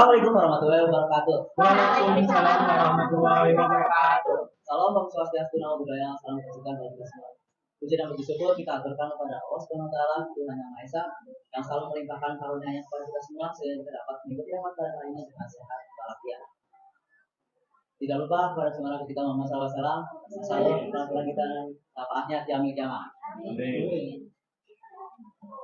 Assalamualaikum warahmatullahi wabarakatuh. Waalaikumsalam warahmatullahi wabarakatuh. Salam Om Swastiastu, Namo Buddhaya, salam kebajikan bagi kita semua. Puji dan puji syukur kita aturkan kepada Allah Subhanahu wa taala, Tuhan Yang Maha Esa, yang selalu melimpahkan karunia-Nya kepada kita semua sehingga kita dapat mengikuti rahmat pada hari ini dengan sehat walafiat. Tidak lupa kepada saudara kita Muhammad SAW, selalu peraturan kita dan taatnya tiamil kiamat.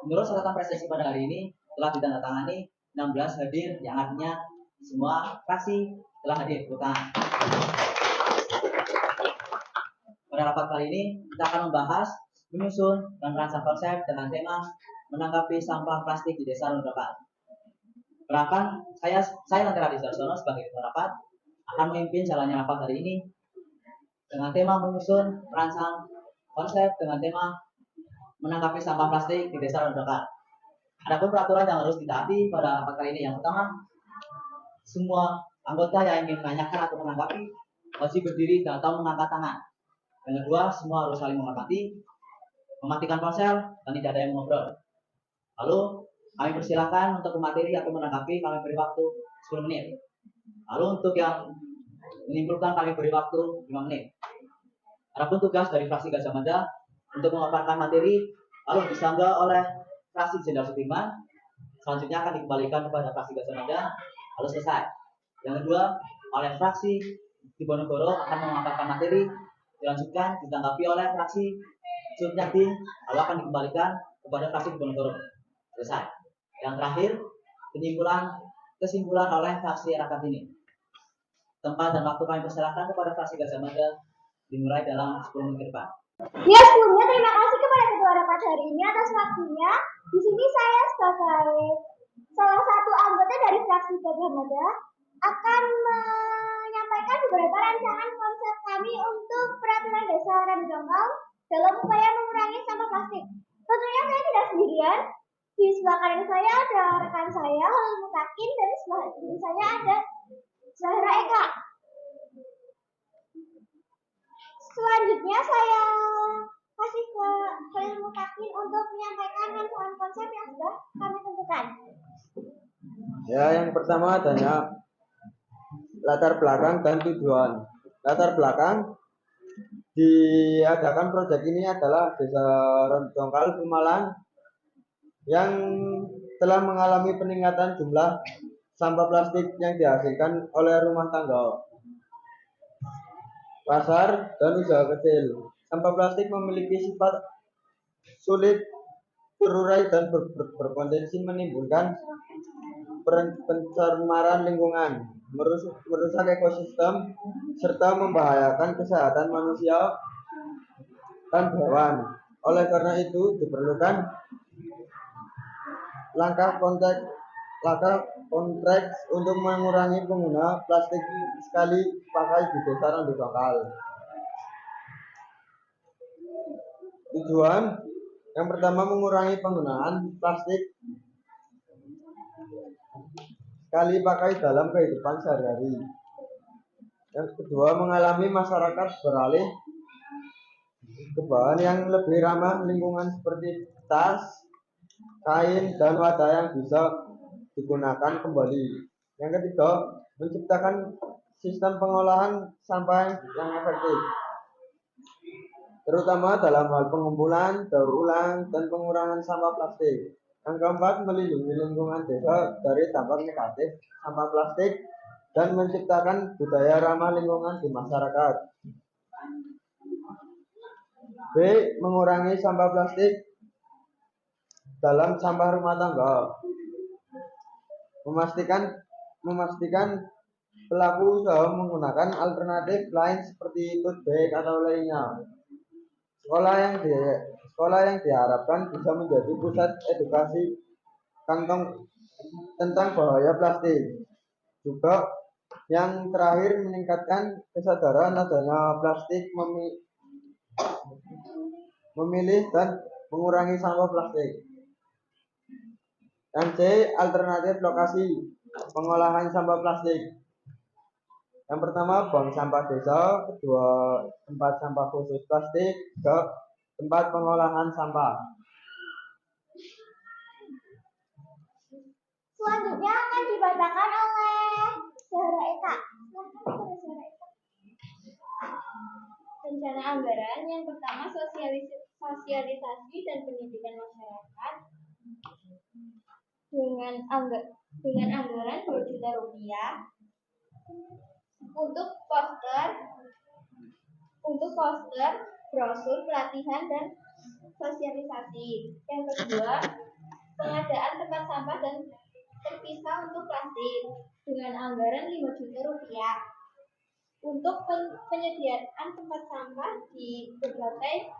Menurut catatan presisi pada hari ini telah ditandatangani 16 hadir, yang artinya semua fraksi telah hadir. Pada rapat kali ini kita akan membahas, menyusun dan merancang konsep dengan tema menanggapi sampah plastik di Desa Londokan. Bahkan saya Lantera Disarsono sebagai ketua rapat akan memimpin jalannya rapat hari ini dengan tema menyusun merancang konsep dengan tema menanggapi sampah plastik di Desa Londokan. Adapun peraturan yang harus ditaati pada rapat kali ini, yang pertama, semua anggota yang ingin menanyakan atau menanggapi wajib berdiri atau mengangkat tangan. Yang kedua, semua harus saling menghormati, mematikan ponsel, dan tidak ada yang mengobrol. Lalu, kami persilakan untuk pemateri atau menanggapi, kami beri waktu 10 menit. Lalu untuk yang menimbulkan, kami beri waktu 5 menit. Adapun tugas dari fraksi Gajah Mada untuk memaparkan materi, lalu disanggah oleh fraksi Jenderal Sudirman, selanjutnya akan dikembalikan kepada fraksi Gajah Mada, lalu selesai. Yang kedua, oleh fraksi Diponegoro akan memaparkan materi, dilanjutkan ditanggapi oleh fraksi Suryadi, lalu akan dikembalikan kepada fraksi Diponegoro. Selesai. Yang terakhir, kesimpulan oleh fraksi Rakat ini. Tempat dan waktu kami persilakan kepada fraksi Gajah Mada dimulai dalam 10 menit ke depan. Ya, sebelumnya terima kasih kepada ketua rapat hari ini atas waktunya. Di sini saya sebagai salah satu anggota dari fraksi Gajah Mada akan menyampaikan beberapa rancangan konsep kami untuk peraturan desa Randongkal dalam upaya mengurangi sampah plastik. Tentunya saya tidak sendirian. Di sebelah kanan saya ada rekan saya, Halil Mutakin, dan di sebelah kiri saya ada Zahra Eka. Selanjutnya saya kasih ke Halil Mutakin untuk menyampaikan rancangan konsep yang sudah kami tentukan. Ya, yang pertama adanya latar belakang dan tujuan. Latar belakang diadakan proyek ini adalah Desa Rondongkal Pemalang yang telah mengalami peningkatan jumlah sampah plastik yang dihasilkan oleh rumah tangga, pasar, dan usaha kecil. Sampah plastik memiliki sifat sulit terurai dan berpotensi menimbulkan pencemaran lingkungan, merusak ekosistem, serta membahayakan kesehatan manusia dan hewan. Oleh karena itu diperlukan langkah konteks untuk mengurangi penggunaan plastik sekali pakai di Desa Rondongkal. Tujuan yang pertama mengurangi penggunaan plastik sekali pakai dalam kehidupan sehari-hari. Yang kedua, mengalami masyarakat beralih ke bahan yang lebih ramah lingkungan seperti tas, kain, dan wadah yang bisa digunakan kembali. Yang ketiga, menciptakan sistem pengolahan sampah yang efektif, terutama dalam hal pengumpulan, daur ulang, dan pengurangan sampah plastik. Yang keempat, melindungi lingkungan desa dari dampak negatif sampah plastik dan menciptakan budaya ramah lingkungan di masyarakat. B. Mengurangi sampah plastik dalam sampah rumah tangga. Memastikan pelaku usaha menggunakan alternatif lain seperti tote bag atau lainnya. Sekolah yang diharapkan bisa menjadi pusat edukasi tentang bahaya plastik. Juga yang terakhir, meningkatkan kesadaran adanya plastik, memilih dan mengurangi sampah plastik. Yang C. Alternatif lokasi pengolahan sampah plastik. Yang pertama, bank sampah desa. Kedua, tempat sampah khusus plastik. Ke tempat pengolahan sampah. Selanjutnya akan dibacakan oleh Zahra Eka. Silakan kepada Zahra Eka. Rencana anggaran yang pertama sosialisasi dan pendidikan masyarakat dengan anggaran 2 juta rupiah untuk poster, brosur pelatihan dan sosialisasi. Yang kedua, pengadaan tempat sampah dan terpisah untuk plastik dengan anggaran 5 juta rupiah untuk penyediaan tempat sampah di berbagai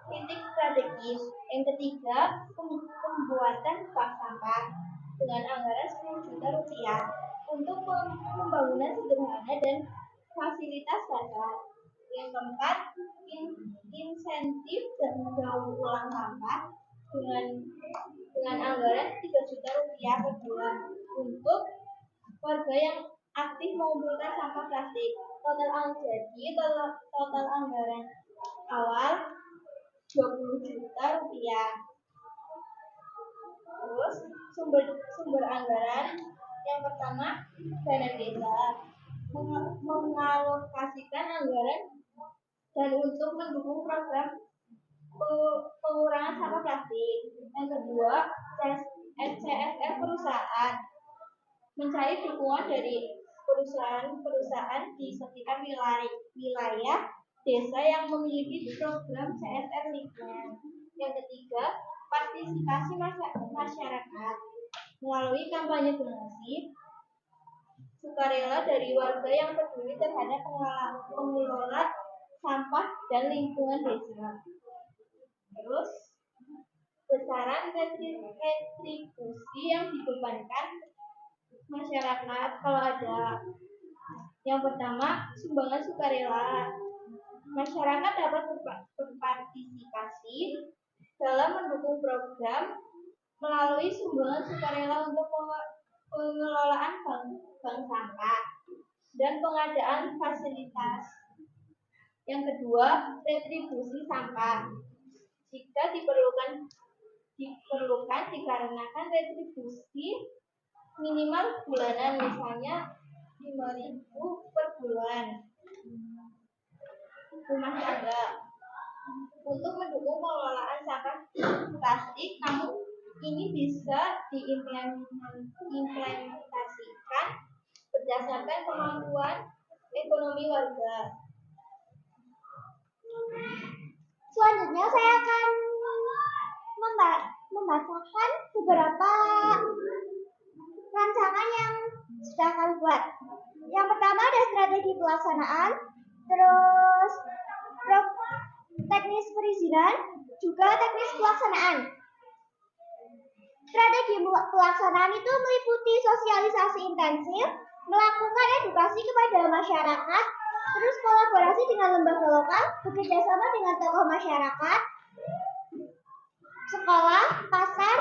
titik strategis. Yang ketiga, pembuatan bank sampah dengan anggaran 10 juta rupiah untuk pembangunan sederhana dan fasilitas dasar. Yang keempat, insentif dan daur ulang sampah dengan anggaran 3 juta rupiah per bulan untuk warga yang aktif mengumpulkan sampah plastik. Total anggaran awal 20 juta rupiah. Terus sumber anggaran yang pertama, dana desa mengalokasikan anggaran dan untuk mendukung program pengurangan sampah plastik. Yang kedua, CSR perusahaan mencari dukungan dari perusahaan di sekitar wilayah desa yang memiliki program CSR lingkungan. Yang ketiga, partisipasi masyarakat melalui kampanye donasi sukarela dari warga yang peduli terhadap pengelola sampah dan lingkungan desa. Terus, besaran retribusi yang dibebankan masyarakat kalau ada. Yang pertama, sumbangan sukarela. Masyarakat dapat berpartisipasi dalam mendukung program melalui sumbangan sukarela untuk pengelolaan bank sampah dan pengadaan fasilitas. Yang kedua, retribusi sampah. Jika diperlukan dikarenakan retribusi minimal bulanan, misalnya 5.000 per bulan rumah tangga untuk mendukung pengelolaan sampah plastik. Namun ini bisa diimplementasikan berdasarkan kemampuan ekonomi warga. Selanjutnya saya akan membacakan beberapa rancangan yang sudah kami buat. Yang pertama ada strategi pelaksanaan, terus teknis perizinan, juga teknis pelaksanaan. Strategi pelaksanaan itu meliputi sosialisasi intensif, melakukan edukasi kepada masyarakat, terus kolaborasi dengan lembaga lokal, bekerjasama dengan tokoh masyarakat, sekolah, pasar,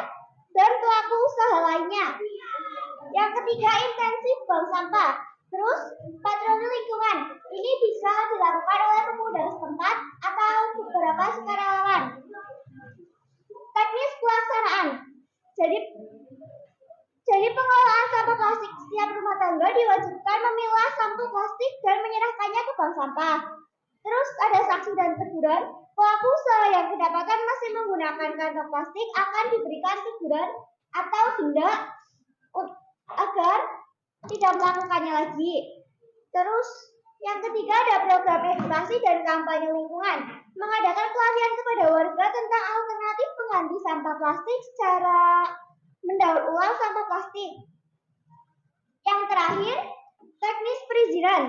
dan pelaku usaha lainnya. Yang ketiga, intensif bank sampah. Terus, patroli lingkungan. Ini bisa dilakukan oleh pemuda setempat atau beberapa sukarelawan. Teknis pelaksanaan. Jadi pengelolaan sampah plastik, setiap rumah tangga diwajibkan memilah sampah plastik dan menyerahkannya ke bank sampah. Terus ada sanksi dan teguran. Pelaku usaha yang kedapatan masih menggunakan kantong plastik akan diberikan teguran atau denda agar tidak melakukannya lagi. Terus yang ketiga ada program edukasi dan kampanye lingkungan, mengadakan pelatihan kepada warga tentang alternatif pengganti sampah plastik secara mendaur ulang sampah plastik. Yang terakhir, teknis perizinan,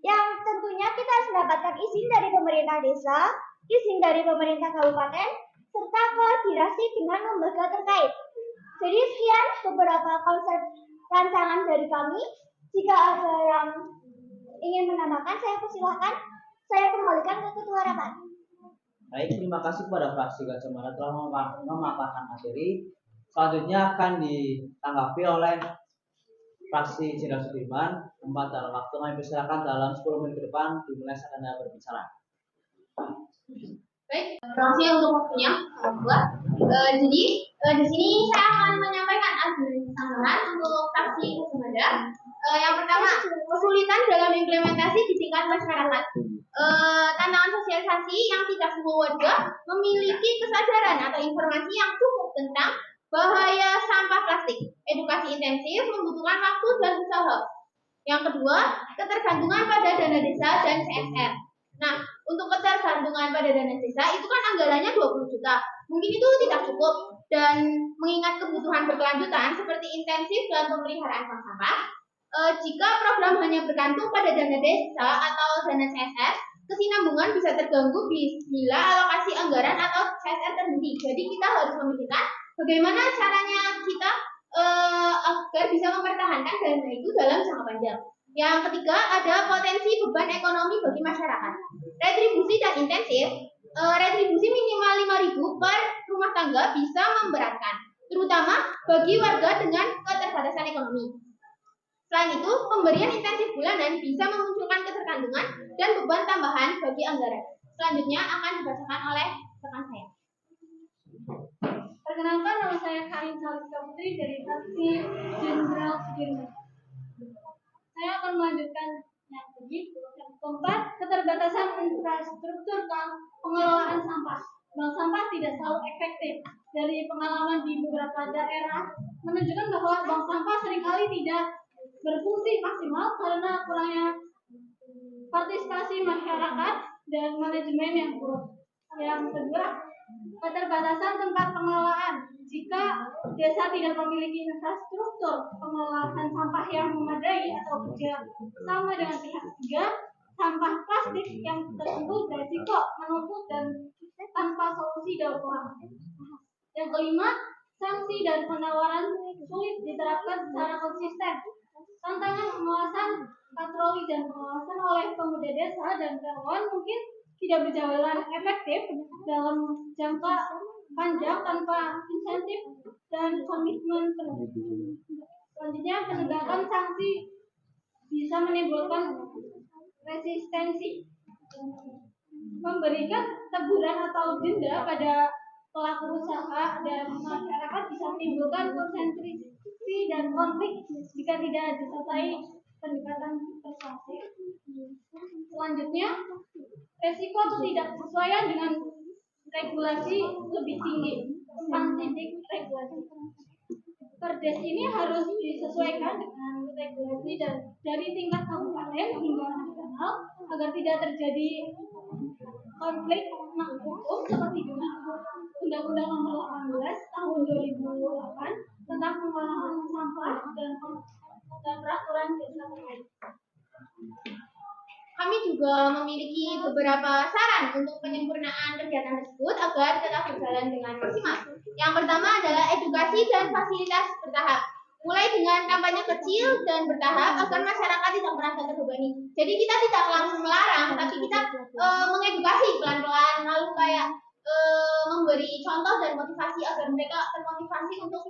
yang tentunya kita harus mendapatkan izin dari pemerintah desa, izin dari pemerintah kabupaten, serta koordinasi dengan lembaga terkait. Jadi sekian beberapa konsep rancangan dari kami. Jika ada yang ingin menambahkan, saya persilahkan. Saya kembalikan ke ketua rapat. Baik, terima kasih kepada fraksi Gajah Mada telah memaparkan materi. Selanjutnya akan ditanggapi oleh fraksi Jenderal Sudirman. Dalam waktu kami persilakan dalam 10 menit ke depan dimulai saat Anda berbicara. Baik, terima kasih untuk waktunya. Di sini saya akan menyampaikan argumen anggaran untuk fraksi Gajah Mada. Yang pertama, kesulitan dalam implementasi di tingkat masyarakat. Tantangan sosialisasi yang tidak semua warga memiliki kesadaran atau informasi yang cukup tentang bahaya sampah plastik. Edukasi intensif membutuhkan waktu dan usaha. Yang kedua, ketergantungan pada dana desa dan CSR. Nah, untuk ketergantungan pada dana desa itu kan anggarannya 20 juta. Mungkin itu tidak cukup, dan mengingat kebutuhan berkelanjutan seperti intensif dan pemeliharaan bank sampah, jika program hanya bergantung pada dana desa atau dana CSR, kesinambungan bisa terganggu bila alokasi anggaran atau CSR terhenti. Jadi kita harus memikirkan bagaimana caranya kita agar bisa mempertahankan dana itu dalam jangka panjang. Yang ketiga, ada potensi beban ekonomi bagi masyarakat. Retribusi dan intensif. Retribusi minimal 5.000 per rumah tangga bisa memberatkan, terutama bagi warga dengan keterbatasan ekonomi. Selain itu, pemberian intensif bulanan bisa memunculkan ketergantungan dan beban tambahan bagi anggaran. Selanjutnya akan dibacakan oleh rekan saya. Perkenalkan, nama saya Karin Saliska Putri dari Fraksi Jenderal Sudirman. Saya akan melanjutkan yang keempat, keterbatasan infrastruktur pengelolaan sampah. Bank sampah tidak selalu efektif. Dari pengalaman di beberapa daerah menunjukkan bahwa bank sampah seringkali tidak berfungsi maksimal karena kurangnya partisipasi masyarakat dan manajemen yang buruk. Yang kedua, keterbatasan tempat pengelolaan. Jika desa tidak memiliki infrastruktur pengelolaan sampah yang memadai atau kerja sama dengan pihak ketiga, sampah plastik yang tersebut berisiko menumpuk dan tanpa solusi daur ulang. Yang kelima, sanksi dan penawaran sulit diterapkan secara konsisten. Tantangan pengawasan, patroli dan pengawasan oleh pemuda desa dan relawan mungkin tidak berjalan efektif dalam jangka panjang tanpa insentif dan komitmen penuh. Selanjutnya, penegakan sanksi bisa menimbulkan resistensi. Memberikan teguran atau denda pada pelaku usaha dan masyarakat bisa menimbulkan konsentrasi dan konflik jika tidak disertai pendekatan persuasif. Selanjutnya, resiko ketidaksesuaian dengan regulasi lebih tinggi. Tumpang tindih regulasi. Perdes ini harus disesuaikan dengan regulasi dan dari tingkat kabupaten hingga nasional agar tidak terjadi konflik hukum seperti dengan Undang-Undang Nomor 18 Tahun 2008 tentang pengelolaan sampah dan peraturan desa terkait. Kami juga memiliki beberapa saran untuk penyempurnaan kegiatan tersebut agar tetap berjalan dengan maksimal. Yang pertama adalah edukasi dan fasilitas bertahap. Mulai dengan kampanye kecil dan bertahap agar masyarakat tidak merasa terbebani. Jadi kita tidak langsung melarang, tapi kita mengedukasi pelan-pelan, lalu kayak memberi contoh dan motivasi agar mereka termotivasi untuk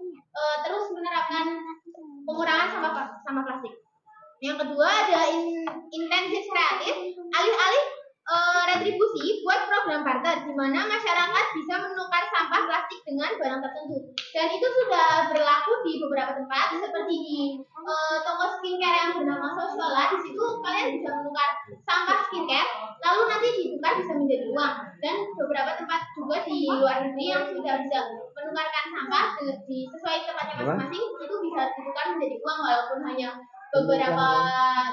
terus menerapkan pengurangan sampah plastik. Yang kedua ada intensif kreatif, alih-alih retribusi buat program barter di mana masyarakat bisa menukar sampah plastik dengan barang tertentu. Dan itu sudah berlaku di beberapa tempat seperti di toko skincare yang bernama Sosiola. Di situ kalian bisa menukar sampah skincare lalu nanti ditukar bisa menjadi uang. Dan beberapa tempat juga di luar negeri yang sudah bisa menukarkan sampah sesuai tempatnya masing-masing itu bisa ditukar menjadi uang walaupun hanya beberapa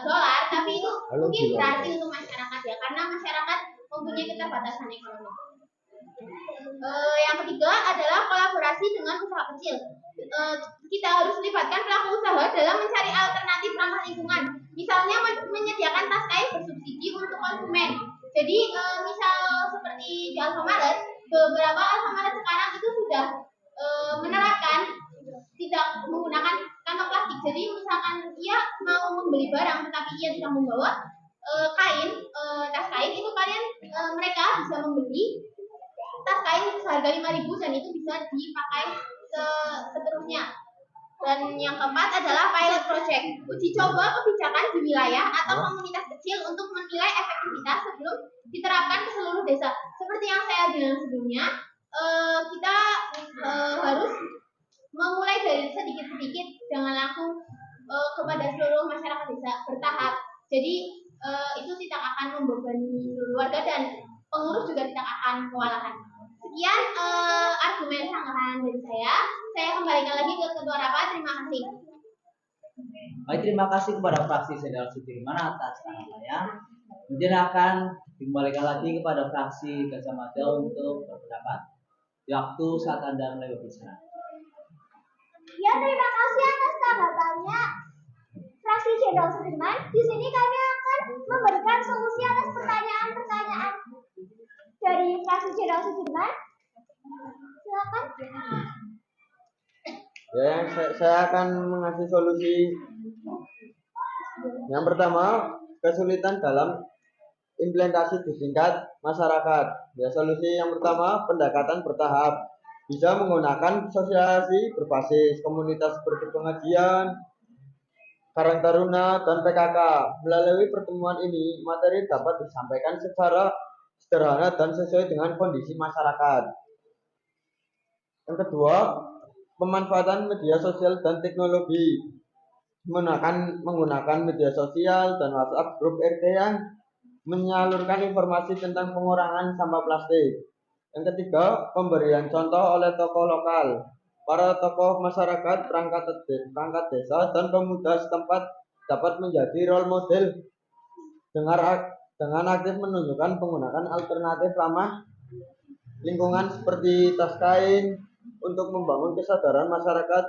dolar, tapi itu mungkin berarti untuk masyarakat ya, karena masyarakat mempunyai keterbatasan ekonomi. Yang ketiga adalah kolaborasi dengan usaha kecil. Kita harus libatkan pelaku usaha dalam mencari alternatif ramah lingkungan. Misalnya menyediakan tas kain bersubsidi untuk konsumen. Jadi misal seperti di Alfamaret, beberapa Alfamaret sekarang itu sudah menerapkan tidak menggunakan kantong plastik. Jadi misalkan ia mau membeli barang tetapi ia tidak membawa kain, tas kain, itu kalian mereka bisa membeli tas kain seharga 5.000 dan itu bisa dipakai seterusnya. Dan yang keempat adalah pilot project, uji coba kebijakan di wilayah atau komunitas kecil untuk menilai efektivitas sebelum diterapkan ke seluruh desa. Seperti yang saya bilang sebelumnya, kita harus memulai dari sedikit-sedikit, jangan langsung kepada seluruh masyarakat desa, bertahap. Jadi itu tidak akan membebani seluruh warga dan pengurus juga tidak akan kewalahan. Sekian argumen sanggahan dari saya. Saya kembalikan lagi ke Ketua Rapat. Terima kasih. Baik, terima kasih kepada fraksi Saudara Sudirman atas tanggapannya. Kemudian akan dikembalikan lagi kepada fraksi Gajah Mada untuk berpendapat. Di waktu saat Anda mulai berbicara. Ya, terima kasih atas tanggapannya fraksi Jenderal Sudirman. Di sini kami akan memberikan solusi atas pertanyaan-pertanyaan dari fraksi Jenderal Sudirman. Silakan. Ya, saya akan mengasih solusi. Yang pertama, kesulitan dalam implementasi di tingkat masyarakat. Ya, solusi yang pertama, pendekatan bertahap. Bisa menggunakan sosialisasi berbasis komunitas seperti pengajian, Karang Taruna, dan PKK. Melalui pertemuan ini, materi dapat disampaikan secara sederhana dan sesuai dengan kondisi masyarakat. Yang kedua, pemanfaatan media sosial dan teknologi. Menggunakan media sosial dan WhatsApp grup RT yang menyalurkan informasi tentang pengurangan sampah plastik. Yang ketiga, pemberian contoh oleh tokoh lokal. Para tokoh masyarakat, perangkat desa, dan pemuda setempat dapat menjadi role model dengan aktif menunjukkan penggunaan alternatif ramah lingkungan seperti tas kain untuk membangun kesadaran masyarakat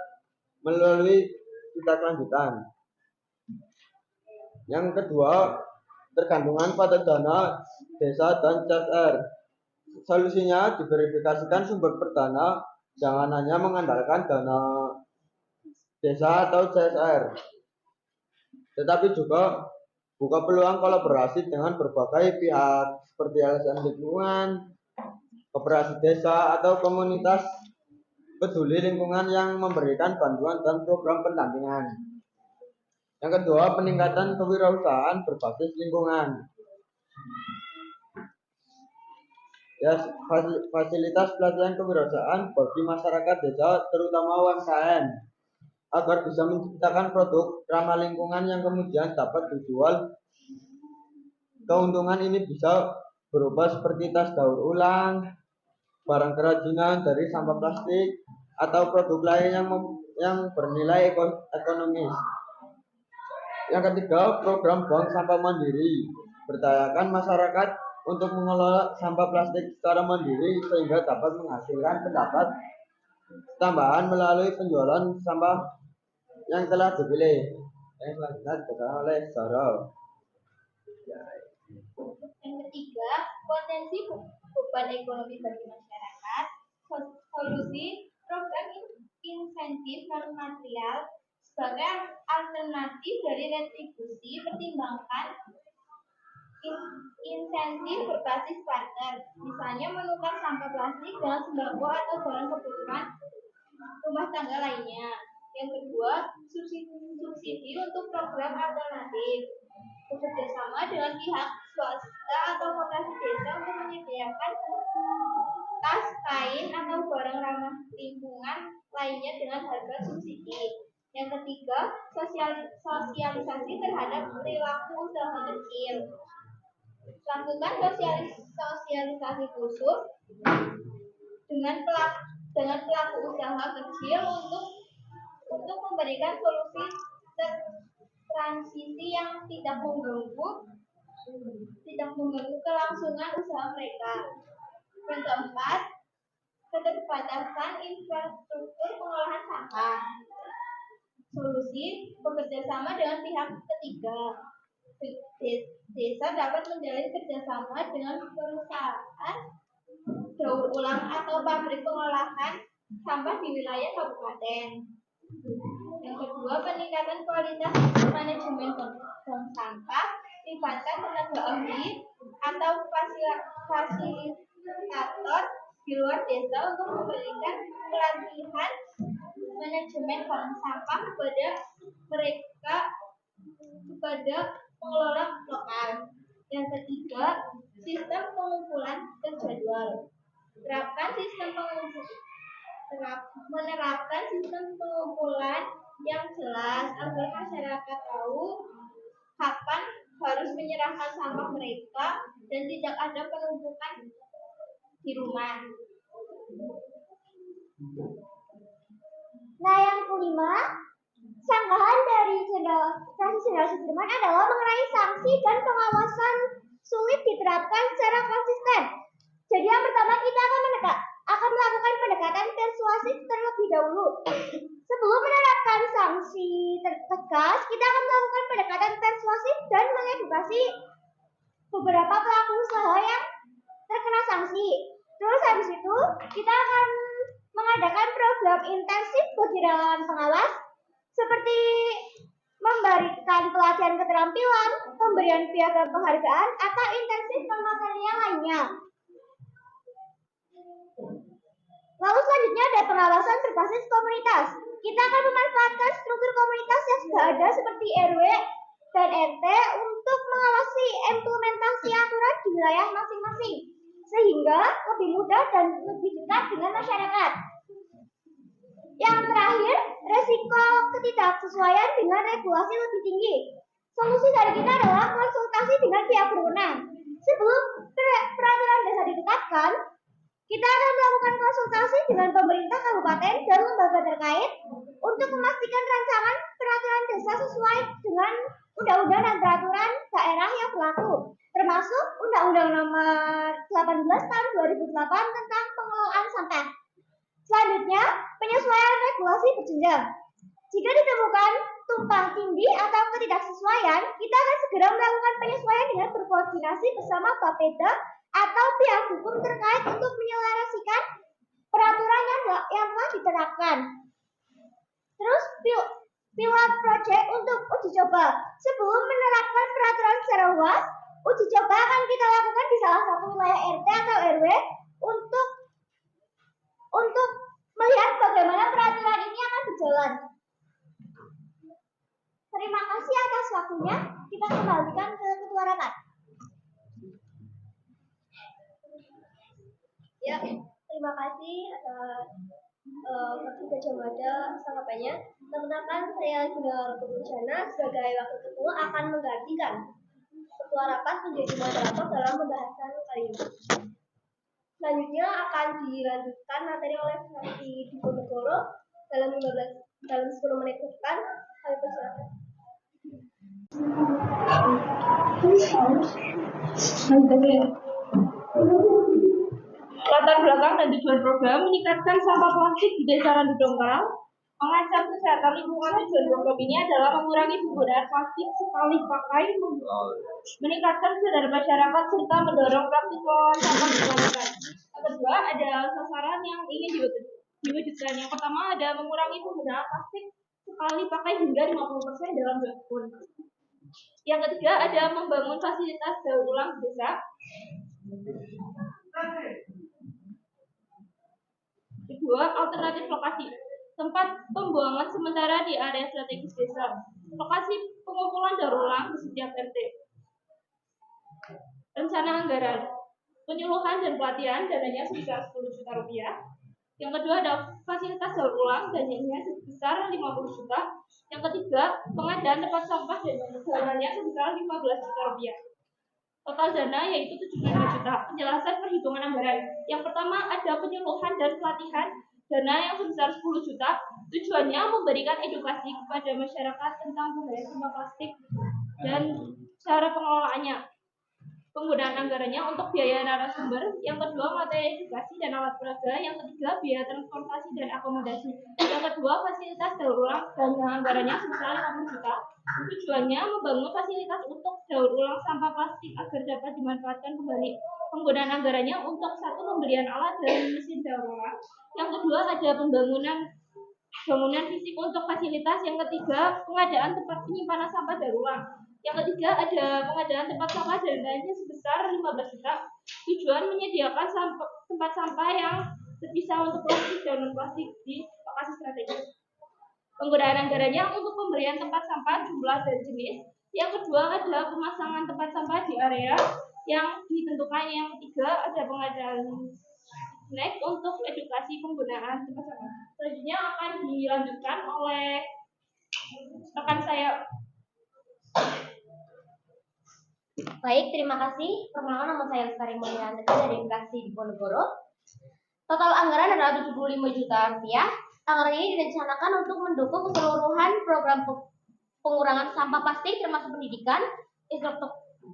melalui tindak lanjutan. Yang kedua, tergantungan pada dana desa dan CSR. Solusinya diverifikasikan sumber perdana, jangan hanya mengandalkan dana desa atau CSR, tetapi juga buka peluang kolaborasi dengan berbagai pihak seperti LSM lingkungan, koperasi desa, atau komunitas peduli lingkungan yang memberikan bantuan dan program pendampingan. Yang kedua, peningkatan kewirausahaan berbasis lingkungan. Ya, fasilitas pelatihan kewirausahaan bagi masyarakat desa, terutama UMKM, agar bisa menciptakan produk ramah lingkungan yang kemudian dapat dijual. Keuntungan ini bisa berupa seperti tas daur ulang, barang kerajinan dari sampah plastik, atau produk lain yang bernilai ekonomis. Yang ketiga, program bank sampah mandiri. Berdayakan masyarakat untuk mengelola sampah plastik secara mandiri sehingga dapat menghasilkan pendapat tambahan melalui penjualan sampah yang telah dipilih. Yang selanjutnya dikatakan oleh Sarah. Yang ketiga, potensi beban ekonomi bagi masyarakat. Solusi program insentif non material sebagai alternatif dari retribusi. Pertimbangkan insentif berbasis barter, misalnya menukar sampah plastik dengan sembako atau barang kebutuhan rumah tangga lainnya. Yang kedua, subsidi untuk program alternatif. Bekerjasama dengan pihak swasta atau koperasi desa untuk menyediakan tas, kain, atau barang ramah lingkungan lainnya dengan harga subsidi. Yang ketiga, sosialisasi terhadap perilaku usaha kecil. Lakukan sosialisasi khusus dengan pelaku usaha kecil untuk memberikan solusi transisi yang tidak mengganggu kelangsungan usaha mereka. Yang keempat, keterbatasan infrastruktur pengolahan sampah. Solusi bekerjasama dengan pihak ketiga. Desa dapat menjalin kerjasama dengan perusahaan daur ulang atau pabrik pengolahan sampah di wilayah kabupaten. Yang kedua, peningkatan kualitas manajemen bank sampah. Libatkan tenaga ahli atau fasilitator di luar desa untuk memberikan pelatihan manajemen bank sampah kepada pengelola lokal. Yang ketiga, sistem pengumpulan terjadwal. Terapkan sistem menerapkan sistem pengumpulan yang jelas agar masyarakat tahu kapan harus menyerahkan sampah mereka dan tidak ada penumpukan di rumah. Nah, yang kelima, sanggahan dari Jenderal Sudirman adalah mengenai sanksi dan pengawasan sulit diterapkan secara konsisten. Jadi yang pertama kita akan melakukan pendekatan persuasif terlebih dahulu. Sebelum menerapkan sanksi tegas, kita akan melakukan pendekatan persuasif dan mengedukasi beberapa pelaku usaha yang terkena sanksi. Terus habis itu kita akan mengadakan program intensif bagi relawan pengawas seperti memberikan pelatihan keterampilan, pemberian piagam penghargaan, atau intensif non-material lainnya. Lalu selanjutnya ada pengawasan berbasis komunitas. Kita akan memanfaatkan struktur komunitas yang sudah ada seperti RW dan RT untuk mengawasi implementasi aturan di wilayah masing-masing, sehingga lebih mudah dan lebih dekat dengan masyarakat. Yang terakhir, resiko ketidaksesuaian dengan regulasi lebih tinggi. Solusi dari kita adalah konsultasi dengan pihak berwenang. Sebelum peraturan desa ditetapkan, kita akan melakukan konsultasi dengan pemerintah kabupaten dan lembaga terkait untuk memastikan rancangan peraturan desa sesuai dengan undang-undang dan peraturan daerah yang berlaku, termasuk Undang-Undang Nomor 18 Tahun 2008 tentang pengelolaan sampah. Selanjutnya, penyesuaian regulasi berjenjang. Jika ditemukan tumpang tindih atau ketidaksesuaian, kita akan segera melakukan penyesuaian dengan berkoordinasi bersama Bapeda atau pihak hukum terkait untuk menyelaraskan peraturan yang telah diterapkan. Terus pilot project untuk uji coba. Sebelum menerapkan peraturan secara luas, uji coba akan kita lakukan di salah satu wilayah RT atau RW untuk melihat bagaimana peraturan ini akan berjalan. Terima kasih atas waktunya. Kita kembalikan ke Ketua Rapat. Ya, terima kasih atas Wakil Gajah Mada tanggapannya. Perkenalkan, saya Gina Kepucana sebagai Wakil Ketua akan menggantikan Ketua Rapat menjadi moderator dalam pembahasan kali ini. Selanjutnya akan dilanjutkan materi oleh Fraksi Diponegoro dalam 10 menit ke depan. Kami persilakan. Latar belakang dan tujuan program meningkatkan sampah plastik di Desa Randu Dongkal, mengancam kesehatan lingkungan. Tujuan program ini adalah mengurangi penggunaan plastik sekali pakai, meningkatkan kesadaran masyarakat serta mendorong praktik pengelolaan sampah berkelanjutan. Yang kedua, ada sasaran yang ingin diwujudkan. Yang pertama ada mengurangi penggunaan plastik sekali pakai hingga 50% dalam 2 tahun. Yang ketiga ada membangun fasilitas daur ulang di desa. Kedua, alternatif lokasi tempat pembuangan sementara di area strategis desa, lokasi pengumpulan daur ulang di setiap RT. Rencana anggaran penyuluhan dan pelatihan dananya sebesar 10 juta rupiah. Yang kedua ada fasilitas daur ulang dananya sebesar 50 juta. Yang ketiga pengadaan tempat sampah dananya sebesar 15 juta rupiah. Total dana yaitu 75 juta. Penjelasan perhitungan anggaran. Yang pertama ada penyuluhan dan pelatihan dana yang sebesar 10 juta. Tujuannya memberikan edukasi kepada masyarakat tentang bahaya sampah plastik dan cara pengelolaannya. Penggunaan anggarannya untuk biaya narasumber. Yang kedua materi edukasi dan alat peraga. Yang ketiga biaya transportasi dan akomodasi. Yang kedua fasilitas daur ulang dan anggarannya sebesar 50 juta. Tujuannya membangun fasilitas untuk daur ulang sampah plastik agar dapat dimanfaatkan kembali. Penggunaan anggarannya untuk satu pembelian alat dan mesin daur ulang. Yang kedua ada bangunan fisik untuk fasilitas. Yang ketiga pengadaan tempat penyimpanan sampah daur ulang. Yang ketiga ada pengadaan tempat sampah dananya sebesar 15 juta. Tujuan menyediakan tempat sampah yang terpisah untuk plastik dan non plastik di lokasi strategis. Penggunaan anggarannya untuk pemberian tempat sampah jumlah dan jenis. Yang kedua ada pemasangan tempat sampah di area yang ditentukan. Yang ketiga ada pengadaan snack untuk edukasi edukasi penggunaan tempat sampah. Selanjutnya akan dilanjutkan oleh rekan saya. Baik, terima kasih. Perkenalkan, nama saya Lestari Mulyanti dari fraksi Diponegoro. Total anggaran adalah 75 juta rupiah. Anggaran ini direncanakan untuk mendukung keseluruhan program pengurangan sampah plastik termasuk pendidikan,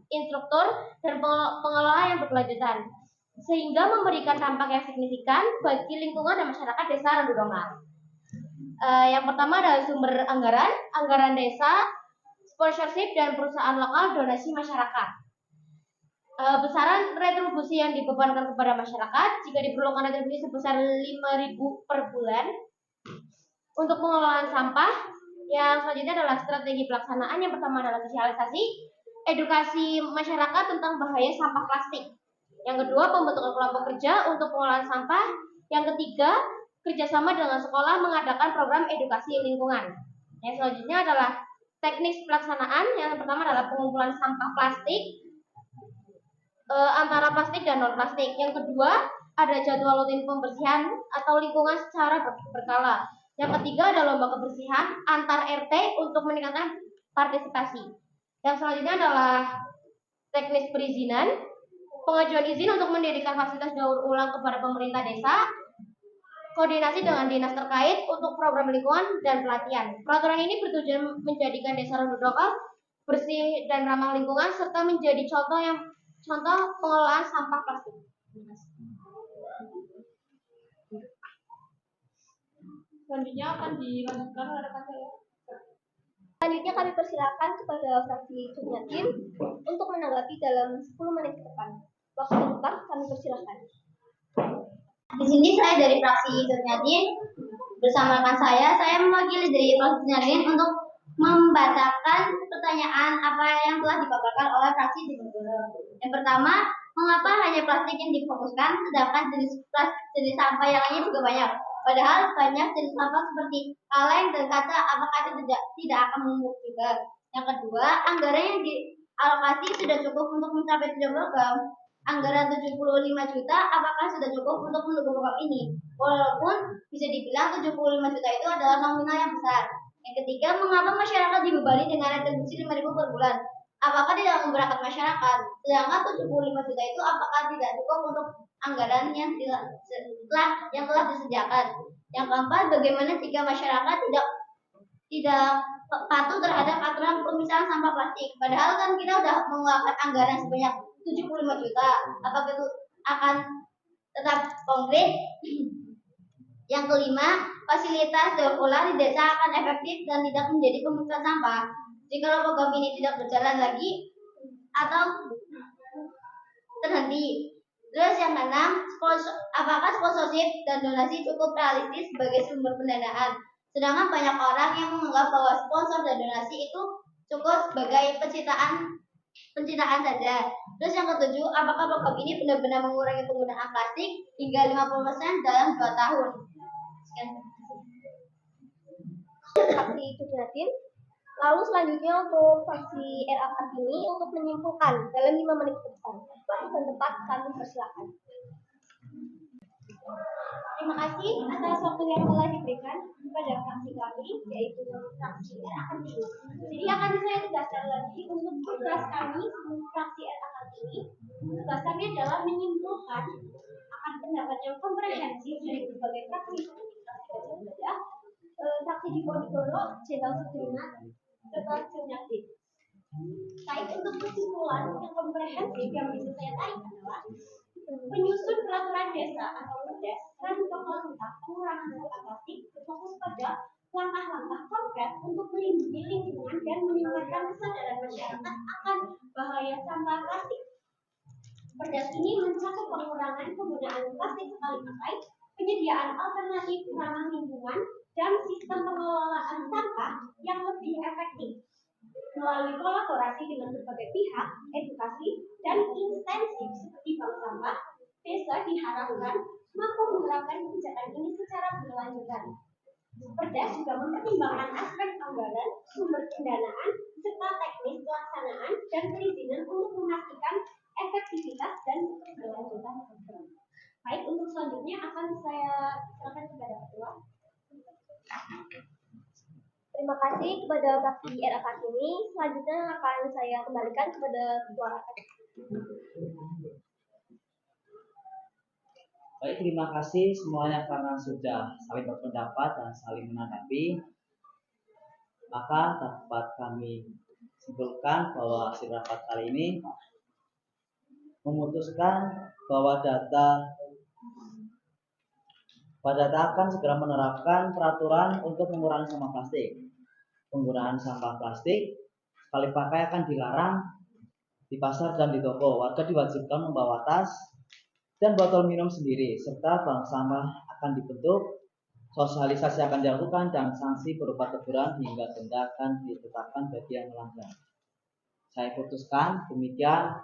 instruktur, dan pengelola yang berkelanjutan, sehingga memberikan dampak yang signifikan bagi lingkungan dan masyarakat desa Randudongan. Yang pertama adalah sumber anggaran desa, sponsorship, dan perusahaan lokal, donasi masyarakat. Besaran retribusi yang dibebankan kepada masyarakat jika diperlukan retribusi sebesar 5.000 per bulan untuk pengelolaan sampah. Yang selanjutnya adalah strategi pelaksanaan. Yang pertama adalah sosialisasi, edukasi masyarakat tentang bahaya sampah plastik. Yang kedua, pembentukan kelompok kerja untuk pengelolaan sampah. Yang ketiga, kerjasama dengan sekolah mengadakan program edukasi lingkungan. Yang selanjutnya adalah teknik pelaksanaan. Yang pertama adalah pengumpulan sampah plastik antara plastik dan non plastik. Yang kedua, ada jadwal rutin pembersihan atau lingkungan secara berkala. Yang ketiga ada lomba kebersihan antar RT untuk meningkatkan partisipasi. Yang selanjutnya adalah teknis perizinan, pengajuan izin untuk mendirikan fasilitas daur ulang kepada pemerintah desa, koordinasi dengan dinas terkait untuk program lingkungan dan pelatihan. Peraturan ini bertujuan menjadikan desa Randudongan bersih dan ramah lingkungan serta menjadi contoh pengelolaan sampah plastik. Selanjutnya akan dilanjutkan oleh rekan saya. Selanjutnya kami persilakan kepada fraksi Jumyatin untuk menanggapi dalam 10 menit ke depan. Waktu tempat kami persilakan. Di sini saya dari fraksi Jumyatin bersama rekan saya mewakili dari fraksi Jumyatin untuk membacakan pertanyaan apa yang telah dipaparkan oleh fraksi Diponegoro. Yang pertama, mengapa hanya plastik yang difokuskan sedangkan jenis sampah yang lainnya juga banyak? Padahal banyak jenis sampah seperti kaleng dan kaca, apakah itu tidak akan menumpuk juga? Yang kedua, anggaran yang dialokasi sudah cukup untuk mencapai 7 program. Anggaran 75 juta, apakah sudah cukup untuk mendukung program ini? Walaupun bisa dibilang 75 juta itu adalah nominal yang besar. Yang ketiga, mengapa masyarakat dibebani dengan retribusi 5.000 per bulan? Apakah tidak memberatkan masyarakat? Sedangkan 75 juta itu apakah tidak cukup untuk anggaran yang telah disediakan? Yang keempat, bagaimana jika masyarakat tidak patuh terhadap aturan pemisahan sampah plastik? Padahal kan kita sudah mengeluarkan anggaran sebanyak 75 juta. Apakah itu akan tetap konkret? Yang kelima, fasilitas daur ulang di desa akan efektif dan tidak menjadi pemungutan sampah. Jika program ini tidak berjalan lagi atau terhenti. Terus yang keenam, apakah sponsorship dan donasi cukup realistis sebagai sumber pendanaan? Sedangkan banyak orang yang menganggap bahwa sponsor dan donasi itu cukup sebagai pencitraan saja. Terus yang ketujuh, apakah program ini benar-benar mengurangi penggunaan plastik hingga 50% dalam 2 tahun? Sekian. Fraksi Jumyatin. Lalu selanjutnya untuk fraksi RA Kartini untuk menyimpulkan dalam 5 menit ke depan. Waktu dan tempat kami persilakan. Terima kasih atas waktu yang telah diberikan kepada fraksi kami, yaitu fraksi RA Kartini. Jadi akan saya tegaskan lagi untuk tugas kami fraksi RA Kartini. Tugas kami adalah menyimpulkan akan pendapat yang komprehensif dari berbagai fraksi fraksi Diponegoro, Jenderal Sudirman, serta Jumyatin. Baik, untuk kesimpulan yang komprehensif yang bisa saya tarik adalah menyusun peraturan desa atau perdes dan pokok tentang pengurangan sampah plastik berfokus pada langkah-langkah konkret untuk melindungi lingkungan dan meningkatkan kesadaran masyarakat akan bahaya sampah plastik. Perdes ini mencakup pengurangan penggunaan plastik sekali pakai, penyediaan alternatif ramah lingkungan, dan sistem pengelolaan sampah yang lebih efektif. Melalui kolaborasi dengan berbagai pihak, edukasi, dan instansi seperti bank sampah, desa diharapkan mampu menerapkan kebijakan ini secara berkelanjutan. Perdes juga mempertimbangkan aspek anggaran, sumber pendanaan, serta teknis pelaksanaan dan perizinan untuk memastikan efektivitas dan keberlanjutan program. Baik, untuk selanjutnya akan saya serahkan kepada ketua. Terima kasih kepada fraksi RAK ini. Selanjutnya akan saya kembalikan kepada ketua rapat. Baik, terima kasih semuanya karena sudah saling berpendapat dan saling menanggapi. Maka dapat kami simpulkan bahwa hasil rapat kali ini memutuskan bahwa data akan segera menerapkan peraturan untuk mengurangi sampah plastik. Penggunaan sampah plastik sekali pakai akan dilarang di pasar dan di toko. Warga diwajibkan membawa tas dan botol minum sendiri, serta bank sampah akan dibentuk, sosialisasi akan dilakukan, dan sanksi berupa teguran hingga denda akan ditetapkan bagi yang melanggar. Saya putuskan demikian.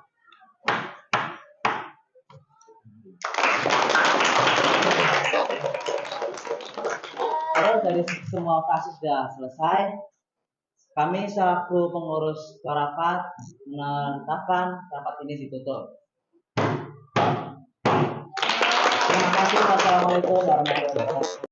Kalau dari semua kasus sudah selesai, kami selaku pengurus rapat menetapkan rapat ini ditutup. Terima kasih. Wassalamualaikum warahmatullahi wabarakatuh.